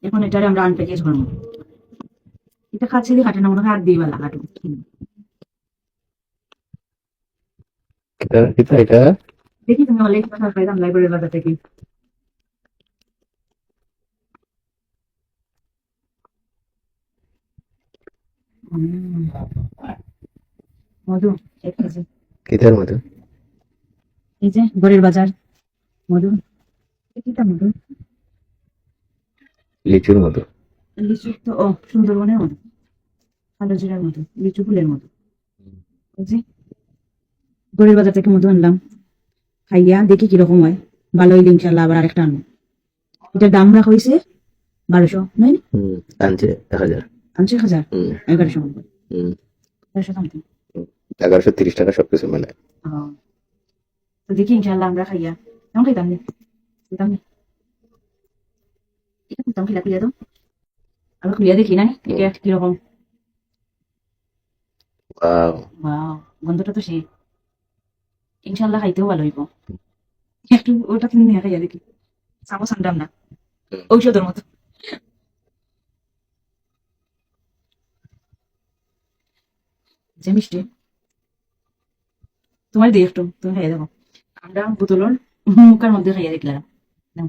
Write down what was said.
এখন এটারে আমরা আনপ্যাকেজ করবো। এটা খাচ্ছে দিয়ে কাটে না, মনে হয় হাত দিয়ে বেলা কাটুন। এটা এটা এটা দেখি তুমি অনলাইন কথা পাইলাম লাইব্রেরির বাজার থেকে। মধু, এক কেজি। কিতার মতো এই যে গড়ের বাজার মধু। কিটা মধু? লিচুর মতো। লিচু তো, ও সুন্দরবনের মধু, কালো জিরার মধু, লিচু ফুলের মধু। এই যে গড়ের বাজার থেকে মধু আনলাম, খাইয়া দেখি কিরকম হয়। ভালো হইলে ইনশাল্লাহ আবার আরেকটা আনবো। এটার দাম রাখা হয়েছে 1200, নয়? আনছে 1000। আনছে 1000, 1100 মতো, হুম 1100 সামথিং। 1130 টাকা সবকিছু মানে। তো দেখি ইনশাল্লাহ আমরা খাইয়া কেমন খাইতাম নি, খাইতাম নি। এটা করতাম খিলা খুলিয়া দাও, আমি খুলিয়া দেখি নাই এটা কিরকম। ওয়াও ওয়াও, গন্ধটা তো সেই। ইনশাল্লাহ খাইতেও ভালো হইব। একটু ওটা তুমি নিয়ে খাইয়া দেখি। চামচ আনতাম না, ঔষধের মতো। যে মিষ্টি, তোমার দিই একটু, তুমি খাইয়া দেখো। আমরা বোতলের মুখের মধ্যে খাইয়া দেখলাম। নাও।